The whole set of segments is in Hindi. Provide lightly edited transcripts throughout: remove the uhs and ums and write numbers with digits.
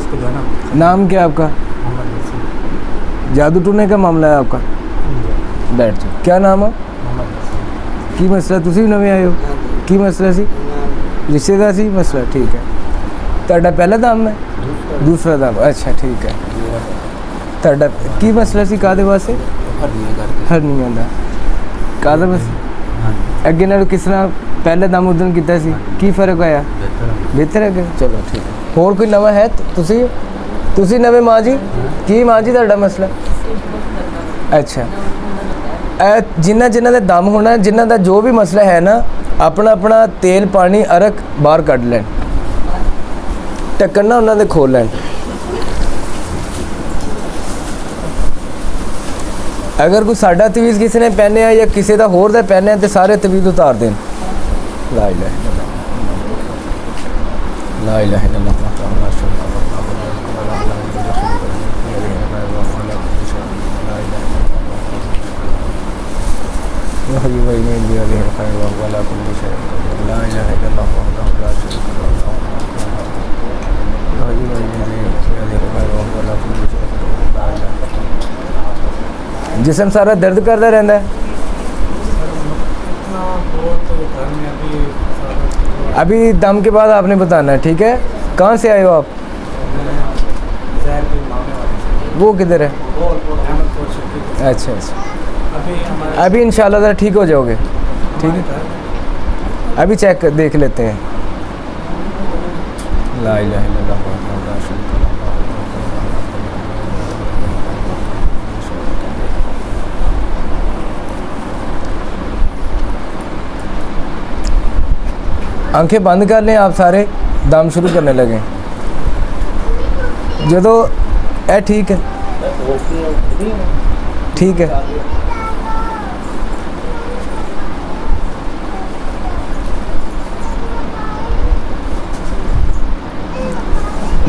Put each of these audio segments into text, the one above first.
उसको जो है ना। नाम क्या है आपका? जादू टूने का मामला है आपका? बैठ जाओ। क्या नाम है? की मसला? तुसी भी नवे आए हो? की मसला सी? रिश्तेदार सी मसला? ठीक है। ਤੁਹਾਡਾ ਪਹਿਲਾ ਦਮ ਹੈ? दूसरा दम। अच्छा ठीक है। ਤੁਹਾਡਾ ਕੀ ਮਸਲਾ ਸੀ? ਕਾਹਦੇ ਵਾਸਤੇ? ਹਰਨੀਆਂ ਦਾ। ਕਾਹਦਾ ਮਸਲਾ? ਅੱਗੇ ਨਾਲੋਂ ਕਿਸ ਤਰ੍ਹਾਂ ਪਹਿਲੇ ਦਮ ਉਦਨ ਕੀਤਾ ਸੀ? ਕੀ ਫਰਕ ਹੋਇਆ? ਬਿਹਤਰ ਹੈ। ਚਲੋ ਠੀਕ ਹੈ। ਹੋਰ ਕੋਈ ਨਵਾਂ ਹੈ? ਤੁਸੀਂ ਨਵੇਂ ਮਾਂ ਜੀ? ਕੀ ਮਾਂ ਜੀ ਤੁਹਾਡਾ ਮਸਲਾ? ਅੱਛਾ, ਜਿਨ੍ਹਾਂ ਦੇ ਦਮ ਹੋਣਾ, ਜਿਨ੍ਹਾਂ ਦਾ ਜੋ ਵੀ ਮਸਲਾ ਹੈ ਨਾ, ਆਪਣਾ ਆਪਣਾ ਤੇਲ ਪਾਣੀ ਅਰਕ ਬਾਹਰ ਕੱਢ ਲੈਣ, ਢੱਕਣ ਨਾ ਉਹਨਾਂ ਦੇ ਖੋਲ ਲੈਣ। अगर कोई साडा तवीज़ किसी ने पहने या किसी का होर का पहने तो सारे तवीज़ उतार दें। ला इलाहा इल्लल्लाह, ला इलाहा इल्लल्लाह। जिसम सारा दर्द करता रहता है? अभी दम के बाद आपने बताना है, ठीक है? कहाँ से आए हो आप? वो किधर है? अच्छा अच्छा। अभी इंशाल्लाह ज़रा ठीक हो जाओगे, ठीक है? अभी चेक देख लेते हैं। ला इलाहा इल्लल्लाह। आंखें बंद कर लें आप सारे, दम शुरू करने लगे। जो ए ठीक है, ठीक है।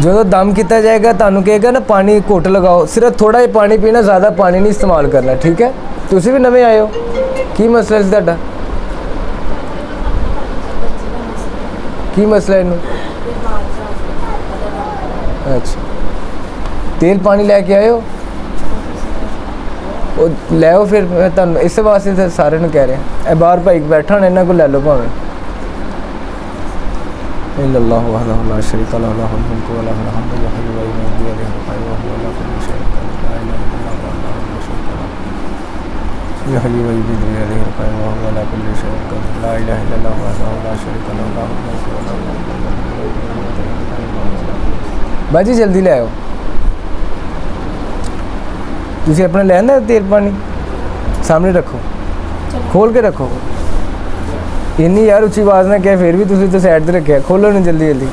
जो दम किया जाएगा तुहानू कहेगा ना पानी घुट लगाओ, सिर्फ थोड़ा ही पानी पीना, ज़्यादा पानी नहीं इस्तेमाल करना, ठीक है? तुसी भी नवे आए हो? की मसला सी तुहाडा? की मसला है इनू? अच्छा, तेल पानी लैके आए हो? लै आओ फिर, मैं तुम इस वास्ते तो सारे कह रहे हैं। बाहर भाई बैठा होना, इन्होंने को लै लो भावें। इल्लल्लाहु वहदहु ला शरीका लहु लहुल मुल्कु व लहुल हम्दु युहय्यि व युमीतु बियदिहिल खैरु व हुवा अला कुल्लि शैइन क़दीर। ला इलाहा इल्लल्लाहु वहदहु ला शरीका लहु युहय्यि व युमीतु बियदिहिल खैरु व हुवा अला कुल्लि शैइन क़दीर। ला इलाहा इल्लल्लाहु वहदहु ला शरीका लहु लहुल मुल्कु व लहुल हम्दु। बाजी जल्दी ले आओ। तुसी अपना लेना तेल पानी सामने रखो, खोल के रखो। इन्नी यार उच्ची आवाज़ ना क्या, फिर भी तुसी तो साइड ते रखे। खोलो नहीं जल्दी जल्दी।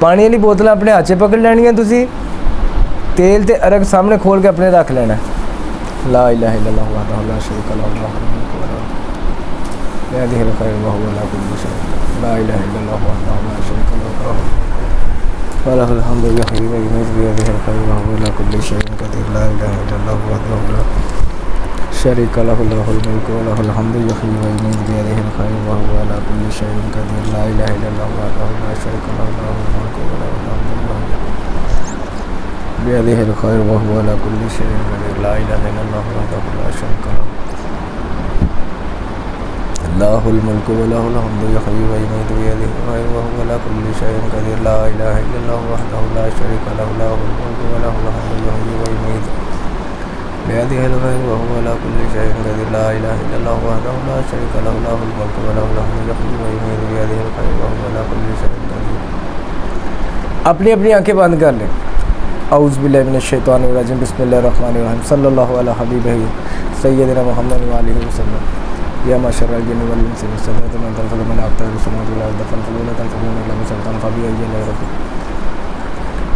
पानी वाली बोतल अपने हाथ च पकड़ लैनियां तुसी, तेल ते अरग सामने खोल के अपने रख लेना। ला इलाहा इल्लल्लाह वहदहु ला शरीका लहु लहुल मुल्कु व लहुल हम्दु बियदिहिल खैरु व हुवा अला कुल्लि शैइन क़दीर। ला इलाहा इल्लल्लाह वहदहु ला शरीका लहु व लहुल हम्दु युहय्यि व युमीतु बियदिहिल खैरु व हुवा अला कुल्लि शैइन क़दीर। ला इलाहा इल्लल्लाह वहदहु ला शरीका लहु लहुल मुल्कु व लहुल हम्दु युहय्यि व युमीतु बियदिहिल खैरु व हुवा अला कुल्लि शैइन क़दीर। ला इलाहा इल्लल्लाह वहदहु ला शरीका लहु लहुल मुल्कु व लहुल हम्दु बियदिहिल खैरु व हुवा अला कुल्लि शैइन क़दीर। ला इलाहा इल्लल्लाह वहदहु ला शरीका लहु लहुल मुल्कु व लहुल हम्दु युहय्यि व युमीतु बियदिहिल खैरु व हुवा अला कुल्लि शैइन क़दीर। ला इलाहा इल्लल्लाह वहदहु ला शरीका लहु लहुल मुल्कु व लहुल हम्दु युहय्यि व युमीतु बियदिहिल खैरु व हुवा अला कुल्लि शैइन क़दीर। ला इलाहा इल्लल्लाह वहदहु ला शरीका लहु लहुल मुल्कु व लहुल हम्दु युहय्यि व युमीतु बियदिहिल खैरु व हुवा अला कुल्लि शैइन क़दीर। अपनी अपनी आंखें बंद कर लें। औज़ु बिल्लाहि मिनश शैतानिर रजीम। बिस्मिल्लाहिर रहमानिर रहीम। सल्लल्लाहु अला हबीबिही सय्यदिना मुहम्मद व आलिहि वसल्लम। या माशरल जिन्नि वल इंसि इस्तताअतुम अन तनफुज़ू मिन अक़तारिस समावाति वल अर्दि फन्फुज़ू ला तनफुज़ूना इल्ला बिसुल्तान फ़बिअय्यि आलाइ रब्बिकुम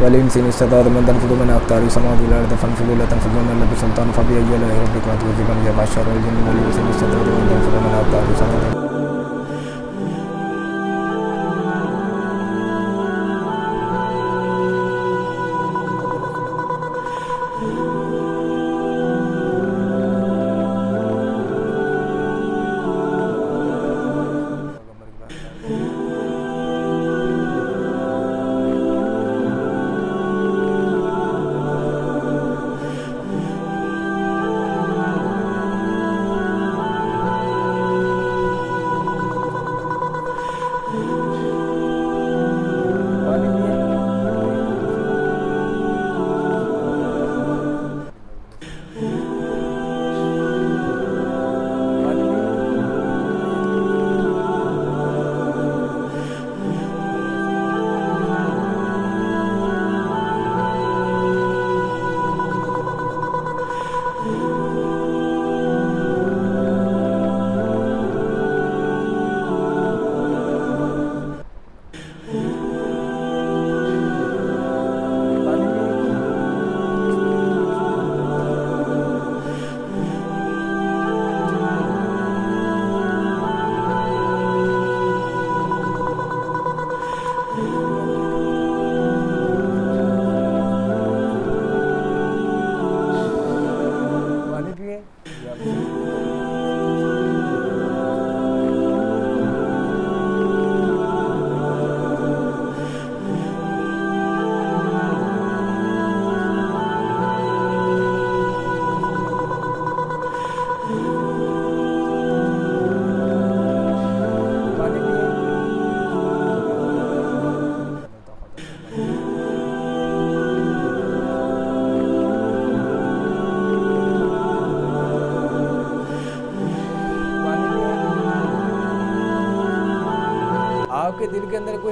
वल इंसि इस्तताअतुम अन तनफुज़ू मिन अक़तारिस समावाति वल अर्दि फन्फुज़ू ला तनफुज़ूना इल्ला बिसुल्तान फ़बिअय्यि आलाइ रब्बिकुम तुज़िबून या माशरल जिन्नि वल इंसि इस्तताअतुम अन तनफुज़ू मिन अक़तारिस समावाति।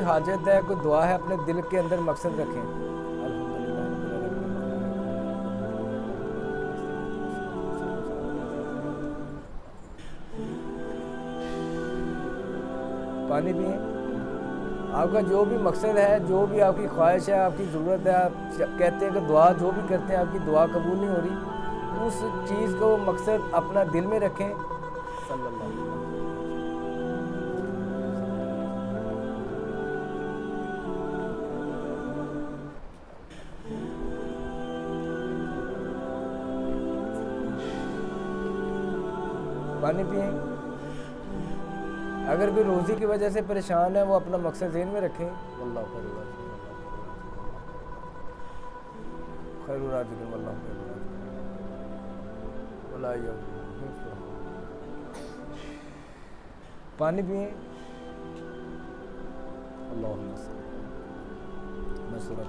हाजत है, कोई दुआ है, अपने दिल के अंदर मकसद रखें। पानी पिए। आपका जो भी मकसद है, जो भी आपकी ख्वाहिश है, आपकी ज़रूरत है, आप कहते हैं कि दुआ जो भी करते हैं आपकी दुआ कबूल नहीं हो रही, उस चीज़ को मकसद अपना दिल में रखें। सल्लल्लाहु अलैहि वसल्लम। पानी पिए। अगर कोई रोज़ी की वजह से परेशान है, वो अपना मकसद ज़हन में रखें। वल्लाहु खैरुर राज़िक़ीन, वल्लाहु खैरुर राज़िक़ीन। पानी पिए। अल्लाहुम्मा सूरत